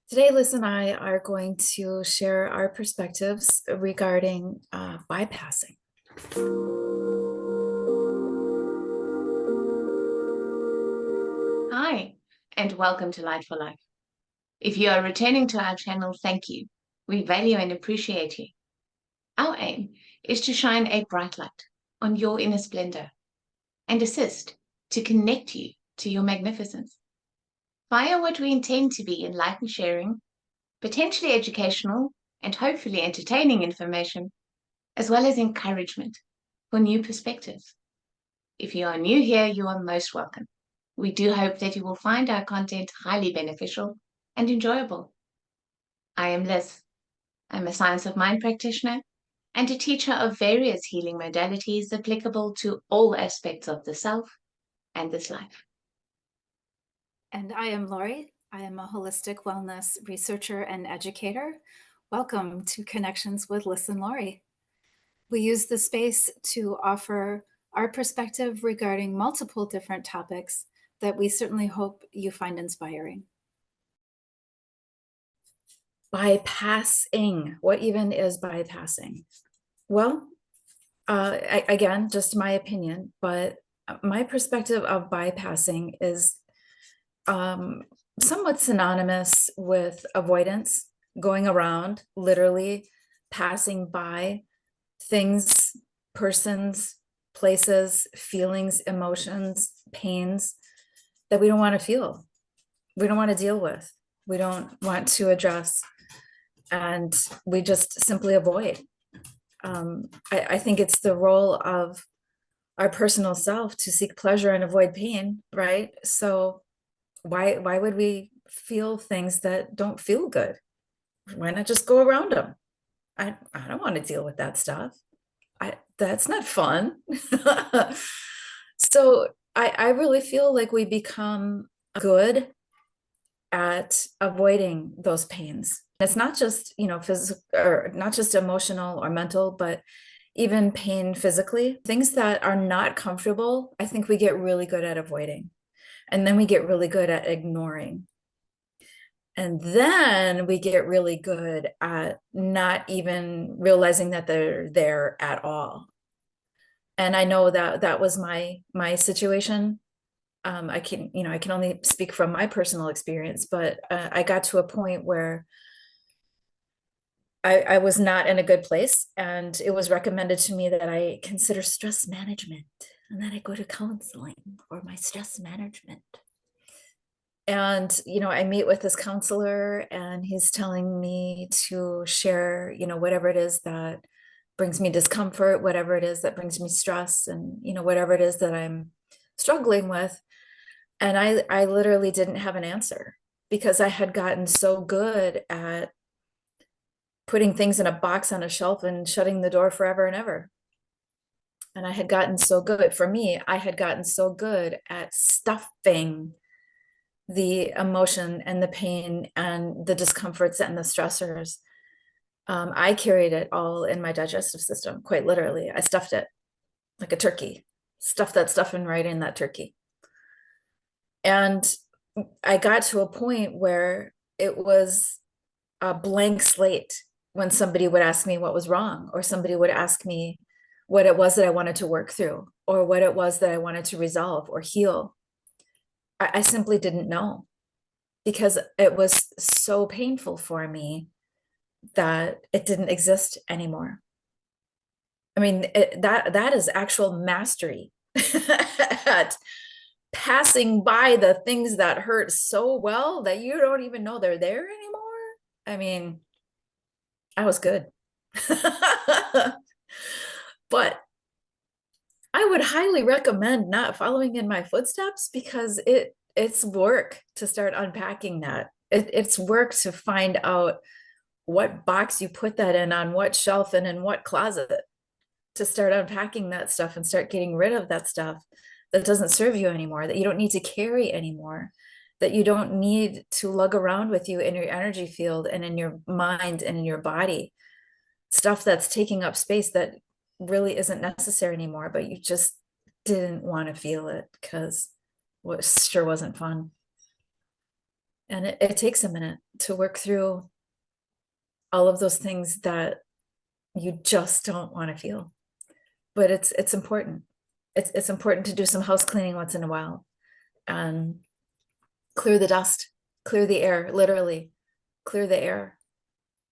Today, Liss and I are going to share our perspectives regarding bypassing. Hi, and welcome to Light for Life. If you are returning to our channel, thank you. We value and appreciate you. Our aim is to shine a bright light on your inner splendor and assist to connect you to your magnificence via what we intend to be enlightened sharing, potentially educational, and hopefully entertaining information, as well as encouragement for new perspectives. If you are new here, you are most welcome. We do hope that you will find our content highly beneficial and enjoyable. I am Liss. I'm a science of mind practitioner and a teacher of various healing modalities applicable to all aspects of the self and this life. And I am Lori. I am a holistic wellness researcher and educator. Welcome to Connections with Liss and Lori. We use the space to offer our perspective regarding multiple different topics that we certainly hope you find inspiring. Bypassing. What even is bypassing? Well, again, just my opinion, but my perspective of bypassing is somewhat synonymous with avoidance, going around, literally passing by things, persons, places, feelings, emotions, pains that we don't want to feel, we don't want to deal with, we don't want to address, and we just simply avoid. I think it's the role of our personal self to seek pleasure and avoid pain, right? So why would we feel things that don't feel good? Why not just go around them? I don't want to deal with that stuff. That's not fun. So I really feel like we become good at avoiding those pains. It's not just, physical or not just emotional or mental, but even pain physically. Things that are not comfortable, I think we get really good at avoiding. And then we get really good at ignoring. And then we get really good at not even realizing that they're there at all. And I know that that was my situation. I can only speak from my personal experience, but I got to a point where I was not in a good place, and it was recommended to me that I consider stress management and that I go to counseling for my stress management. And I meet with this counselor, and he's telling me to share whatever it is that brings me discomfort, whatever it is that brings me stress, and whatever it is that I'm struggling with. And I literally didn't have an answer, because I had gotten so good at putting things in a box on a shelf and shutting the door forever and ever. And I had gotten so good, for me, I had gotten so good at stuffing the emotion and the pain and the discomforts and the stressors. I carried it all in my digestive system, quite literally. I stuffed it like a turkey, stuffed that stuffing right in that turkey. And I got to a point where it was a blank slate when somebody would ask me what was wrong, or somebody would ask me what it was that I wanted to work through, or what it was that I wanted to resolve or heal. I simply didn't know, because it was so painful for me that it didn't exist anymore. I mean, that is actual mastery at passing by the things that hurt so well that you don't even know they're there anymore. I mean, I was good. But I would highly recommend not following in my footsteps, because it's work to start unpacking that. It's work to find out what box you put that in, on what shelf, and in what closet, to start unpacking that stuff and start getting rid of that stuff that doesn't serve you anymore, that you don't need to carry anymore, that you don't need to lug around with you in your energy field and in your mind and in your body. Stuff that's taking up space that really isn't necessary anymore, but you just didn't want to feel it because it sure wasn't fun. And it takes a minute to work through all of those things that you just don't want to feel. But it's important. It's important to do some house cleaning once in a while and clear the dust, clear the air, literally, clear the air,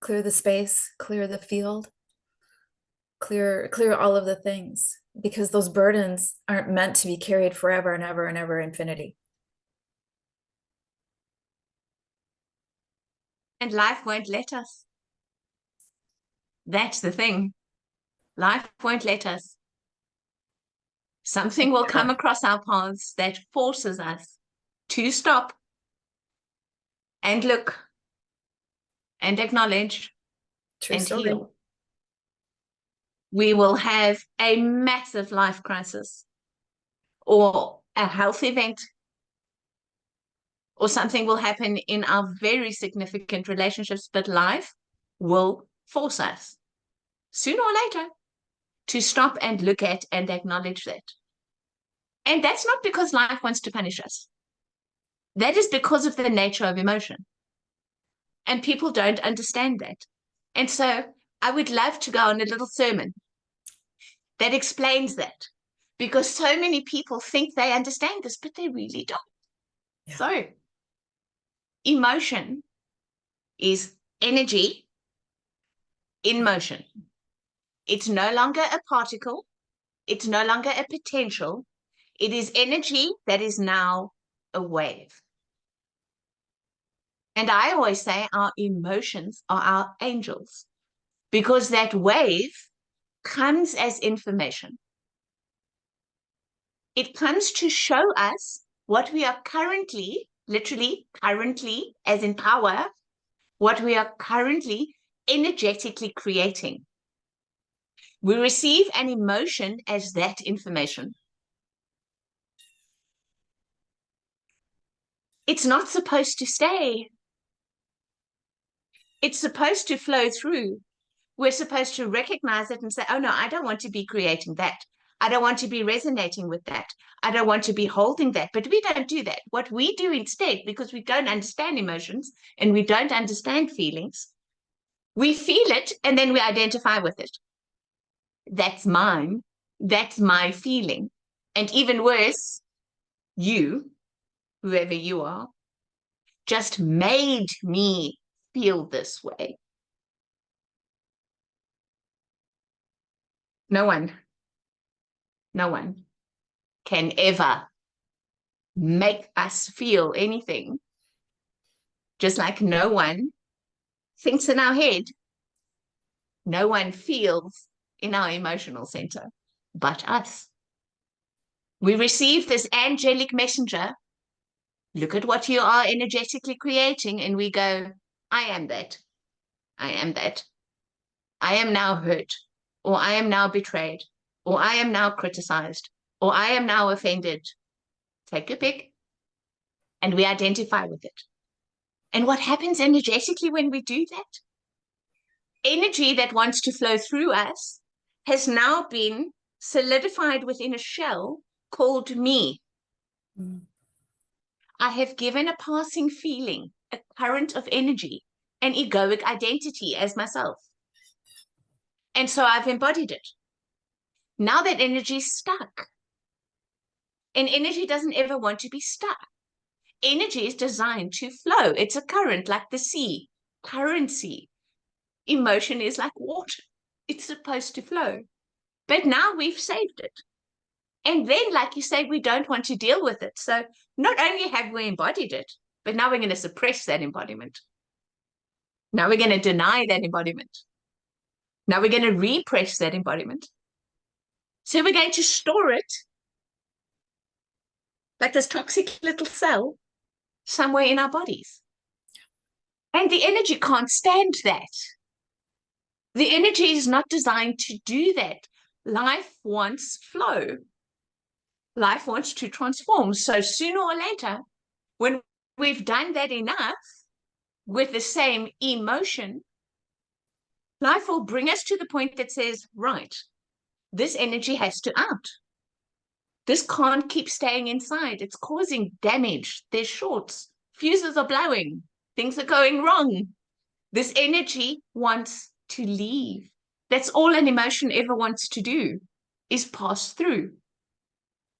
clear the space, clear the field, clear all of the things, because those burdens aren't meant to be carried forever and ever and ever infinity. And life won't let us. That's the thing. Life won't let us. Something will come across our paths that forces us to stop and look and acknowledge True and story. heal. We will have a massive life crisis or a health event, or something will happen in our very significant relationships, but life will force us sooner or later to stop and look at and acknowledge that. And that's not because life wants to punish us. That is because of the nature of emotion. And people don't understand that. And so I would love to go on a little sermon that explains that, because so many people think they understand this, but they really don't. Yeah. So emotion is energy in motion. It's no longer a particle. It's no longer a potential. It is energy that is now a wave. And I always say our emotions are our angels, because that wave comes as information. It comes to show us what we are currently, literally currently, as in power, what we are currently energetically creating. We receive an emotion as that information. It's not supposed to stay. It's supposed to flow through. We're supposed to recognize it and say, oh no, I don't want to be creating that. I don't want to be resonating with that. I don't want to be holding that. But we don't do that. What we do instead, because we don't understand emotions and we don't understand feelings, we feel it and then we identify with it. That's mine. That's my feeling. And even worse, you, whoever you are, just made me feel this way. No one can ever make us feel anything, just like no one thinks in our head. No one feels in our emotional center but us. We receive this angelic messenger. Look at what you are energetically creating, and we go, I am that. I am that. I am now hurt, or I am now betrayed, or I am now criticized, or I am now offended. Take your pick. And we identify with it. And what happens energetically when we do that? Energy that wants to flow through us has now been solidified within a shell called me. Mm. I have given a passing feeling, a current of energy, an egoic identity as myself. And so I've embodied it. Now that energy is stuck. And energy doesn't ever want to be stuck. Energy is designed to flow. It's a current like the sea, currency. Emotion is like water. It's supposed to flow. But now we've saved it. And then, like you say, we don't want to deal with it. So not only have we embodied it, but now we're going to suppress that embodiment. Now we're going to deny that embodiment. Now we're going to repress that embodiment. So we're going to store it like this toxic little cell somewhere in our bodies. And the energy can't stand that. The energy is not designed to do that. Life wants flow. Life wants to transform. So sooner or later, when we've done that enough with the same emotion, life will bring us to the point that says, right, this energy has to out. This can't keep staying inside. It's causing damage. There's shorts, fuses are blowing, things are going wrong. This energy wants to leave. That's all an emotion ever wants to do, is pass through.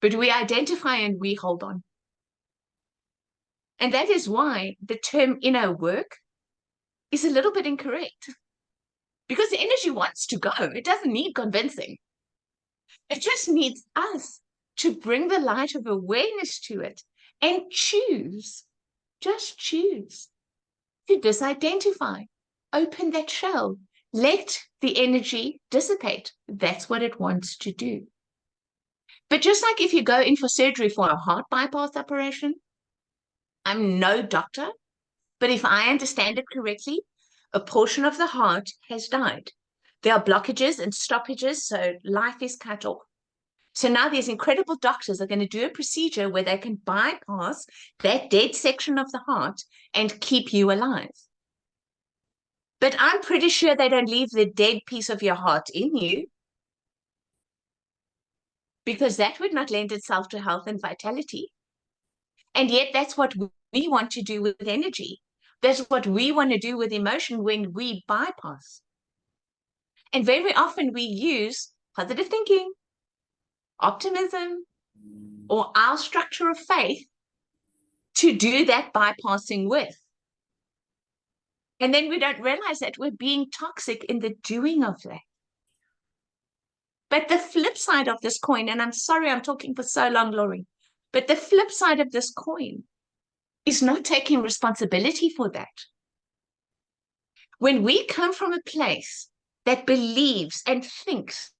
But we identify and we hold on. And that is why the term inner work is a little bit incorrect. Because the energy wants to go. It doesn't need convincing. It just needs us to bring the light of awareness to it and choose, just choose, to disidentify, open that shell, let the energy dissipate. That's what it wants to do. But just like if you go in for surgery for a heart bypass operation, I'm no doctor, but if I understand it correctly, a portion of the heart has died. There are blockages and stoppages, so life is cut off. So now these incredible doctors are going to do a procedure where they can bypass that dead section of the heart and keep you alive. But I'm pretty sure they don't leave the dead piece of your heart in you, because that would not lend itself to health and vitality. And yet that's what we want to do with energy. That's what we want to do with emotion when we bypass. And very often we use positive thinking, optimism, or our structure of faith to do that bypassing with. And then we don't realize that we're being toxic in the doing of that. But the flip side of this coin, and I'm sorry I'm talking for so long, Laurie, but the flip side of this coin is not taking responsibility for that. When we come from a place that believes and thinks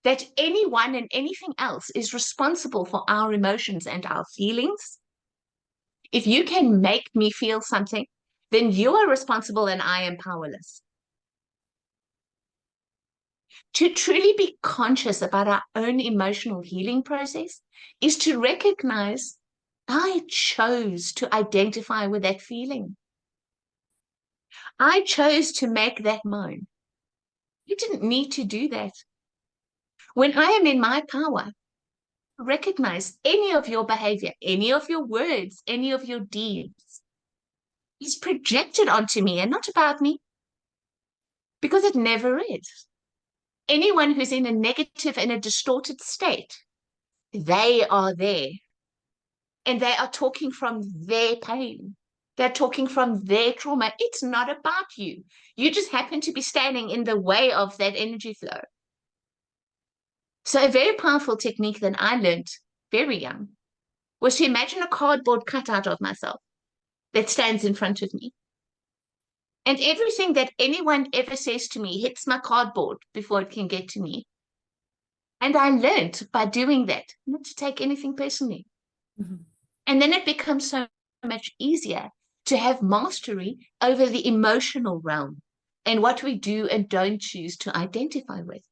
that anyone and anything else is responsible for our emotions and our feelings, if you can make me feel something, then you are responsible and I am powerless. To truly be conscious about our own emotional healing process is to recognize I chose to identify with that feeling. I chose to make that mine. You didn't need to do that. When I am in my power, recognize any of your behavior, any of your words, any of your deeds is projected onto me and not about me, because it never is. Anyone who's in a negative and a distorted state, they are there. And they are talking from their pain. They're talking from their trauma. It's not about you. You just happen to be standing in the way of that energy flow. So a very powerful technique that I learned very young was to imagine a cardboard cutout of myself that stands in front of me. And everything that anyone ever says to me hits my cardboard before it can get to me. And I learned by doing that not to take anything personally. Mm-hmm. And then it becomes so much easier to have mastery over the emotional realm and what we do and don't choose to identify with.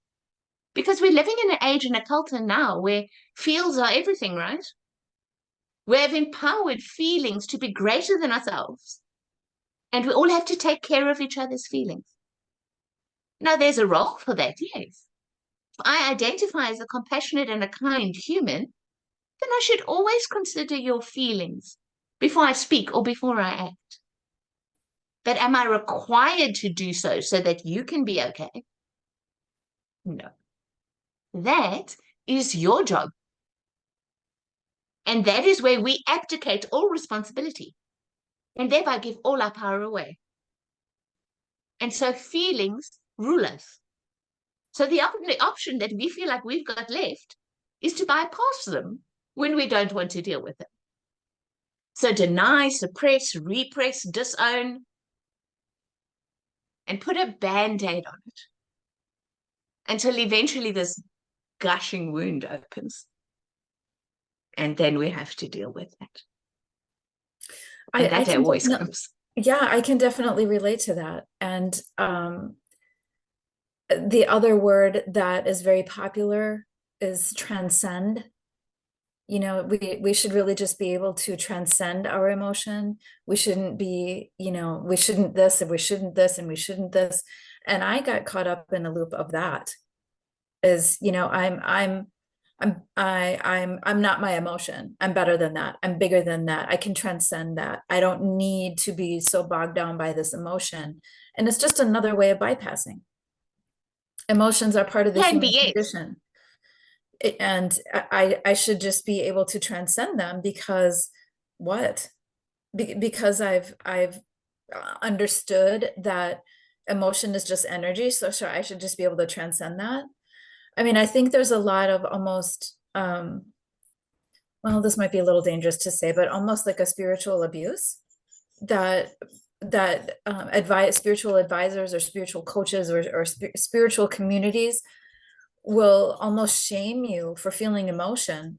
Because we're living in an age and a culture now where feels are everything, right? We have empowered feelings to be greater than ourselves. And we all have to take care of each other's feelings. Now, there's a role for that, yes. If I identify as a compassionate and a kind human, then I should always consider your feelings before I speak or before I act. But am I required to do so that you can be okay? No. That is your job. And that is where we abdicate all responsibility and thereby give all our power away. And so feelings rule us. So the option that we feel like we've got left is to bypass them when we don't want to deal with them. So deny, suppress, repress, disown, and put a Band-Aid on it until eventually this gushing wound opens. And then we have to deal with that. And that always comes. Yeah, I can definitely relate to that. And the other word that is very popular is transcend. You know, we should really just be able to transcend our emotion. We shouldn't be, you know, we shouldn't this and we shouldn't this and we shouldn't this. And I got caught up in a loop of that. Is, you know, I'm not my emotion. I'm better than that. I'm bigger than that. I can transcend that. I don't need to be so bogged down by this emotion. And it's just another way of bypassing. Emotions are part of the Can be, human yes. condition. And I should just be able to transcend them because what? Because I've understood that emotion is just energy. So I should just be able to transcend that. I mean, I think there's a lot of almost well, this might be a little dangerous to say, but almost like a spiritual abuse that advise spiritual advisors or spiritual coaches or spiritual communities will almost shame you for feeling emotion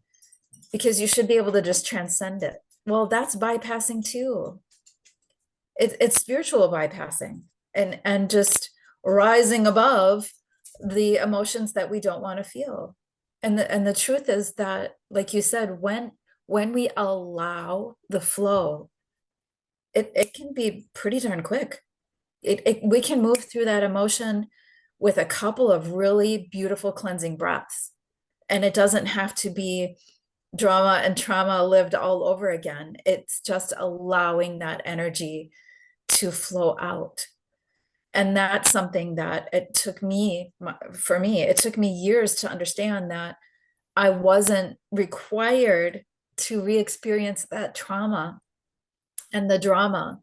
because you should be able to just transcend it. Well, that's bypassing too. It's spiritual bypassing and just rising above the emotions that we don't want to feel. And the truth is that, like you said, when we allow the flow, it can be pretty darn quick. We can move through that emotion with a couple of really beautiful cleansing breaths. And it doesn't have to be drama and trauma lived all over again. It's just allowing that energy to flow out. And that's something that for me, it took me years to understand that I wasn't required to re-experience that trauma and the drama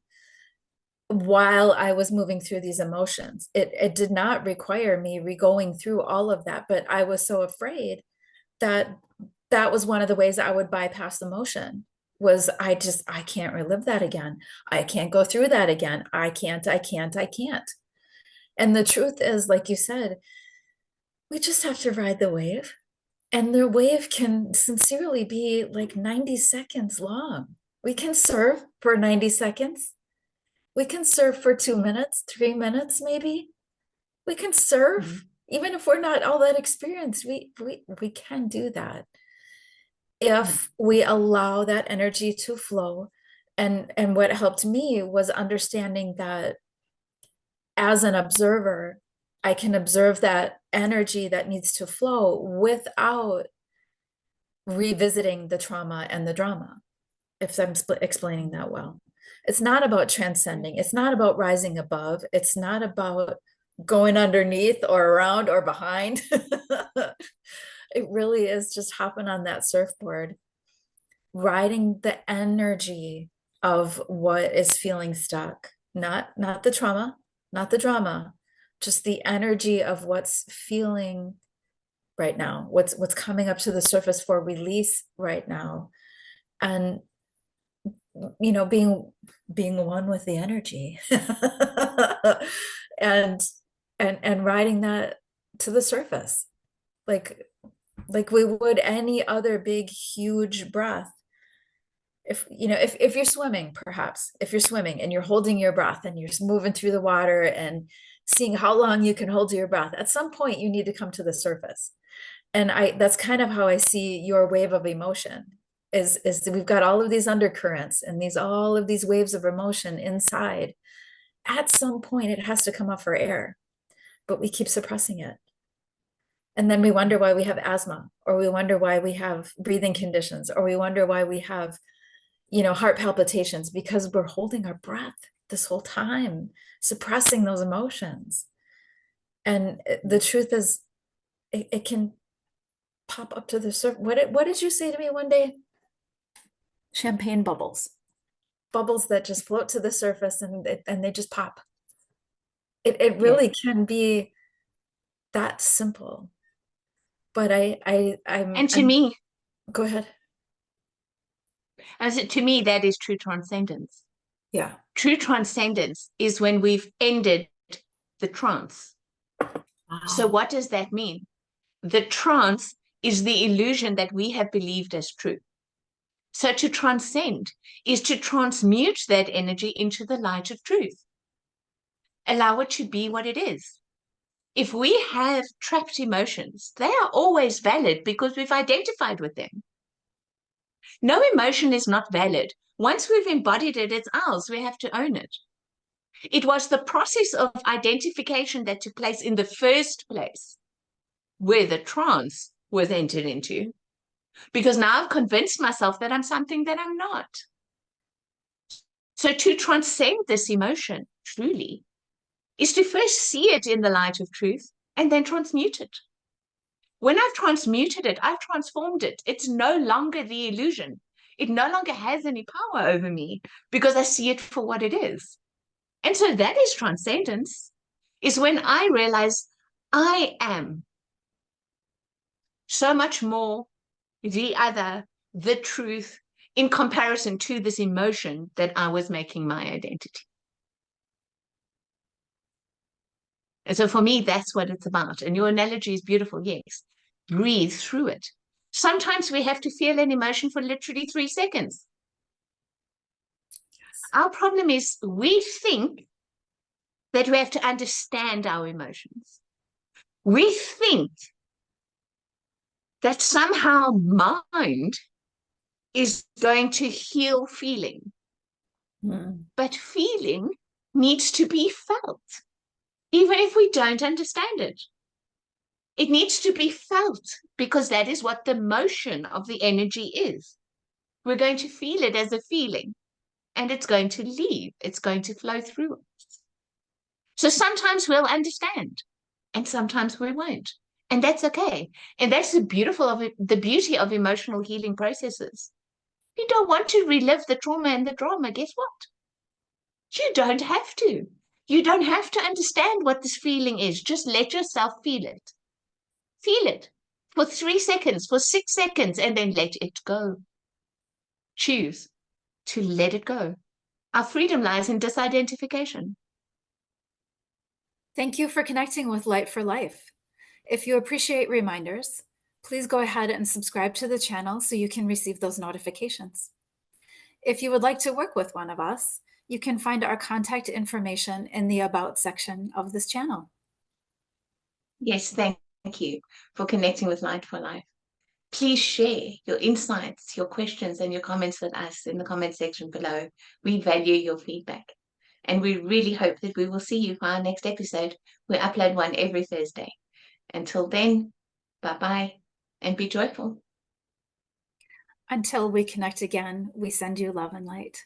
while I was moving through these emotions. It did not require me re-going through all of that, but I was so afraid that that was one of the ways I would bypass emotion was I can't relive that again. I can't go through that again. I can't. And the truth is, like you said, we just have to ride the wave. And the wave can sincerely be like 90 seconds long. We can surf for 90 seconds. We can surf for 2 minutes, 3 minutes, maybe. We can surf, even if we're not all that experienced. We can do that if we allow that energy to flow. And what helped me was understanding that as an observer, I can observe that energy that needs to flow without revisiting the trauma and the drama, if I'm explaining that well. It's not about transcending. It's not about rising above. It's not about going underneath or around or behind. It really is just hopping on that surfboard, riding the energy of what is feeling stuck, not the trauma, not the drama, just the energy of what's feeling right now, what's coming up to the surface for release right now. And being one with the energy and and riding that to the surface like we would any other big huge breath. If you're swimming, perhaps if you're swimming and you're holding your breath and you're just moving through the water and seeing how long you can hold your breath, at some point you need to come to the surface. And that's kind of how I see your wave of emotion is that we've got all of these undercurrents and all of these waves of emotion inside. At some point it has to come up for air, but we keep suppressing it. And then we wonder why we have asthma, or we wonder why we have breathing conditions, or we wonder why we have heart palpitations, because we're holding our breath this whole time, suppressing those emotions. And the truth is, it can pop up to the surface. What did you say to me one day? Champagne bubbles, bubbles that just float to the surface and they just pop. It really can be that simple. But And to me, go ahead. to me, that is true transcendence. Yeah. True transcendence is when we've ended the trance. So Wow. what does that mean? The trance is the illusion that we have believed as true. So to transcend is to transmute that energy into the light of truth. Allow it to be what it is. If we have trapped emotions, they are always valid because we've identified with them. No emotion is not valid. Once we've embodied it, it's ours. We have to own it. It was the process of identification that took place in the first place, where the trance was entered into, because now I've convinced myself that I'm something that I'm not. So to transcend this emotion truly is to first see it in the light of truth and then transmute it. When I've transmuted it, I've transformed it. It's no longer the illusion. It no longer has any power over me because I see it for what it is. And so that is transcendence, is when I realize I am so much more the other, the truth, in comparison to this emotion that I was making my identity. And so for me, that's what it's about. And your analogy is beautiful, yes. Breathe through it. Sometimes we have to feel an emotion for literally 3 seconds. Our problem is we think that we have to understand our emotions. We think that somehow mind is going to heal feeling. But feeling needs to be felt, even if we don't understand it. It needs to be felt because that is what the motion of the energy is. We're going to feel it as a feeling, and it's going to leave. It's going to flow through us. So sometimes we'll understand, and sometimes we won't. And that's okay. And that's the beauty of emotional healing processes. If you don't want to relive the trauma and the drama, guess what? You don't have to. You don't have to understand what this feeling is. Just let yourself feel it. Feel it for 3 seconds, for 6 seconds, and then let it go. Choose to let it go. Our freedom lies in disidentification. Thank you for connecting with Light for Life. If you appreciate reminders, please go ahead and subscribe to the channel so you can receive those notifications. If you would like to work with one of us, you can find our contact information in the About section of this channel. Yes, thank you for connecting with Light for Life. Please share your insights, your questions, and your comments with us in the comment section below. We value your feedback. And we really hope that we will see you for our next episode. We upload one every Thursday. Until then, bye-bye and be joyful. Until we connect again, we send you love and light.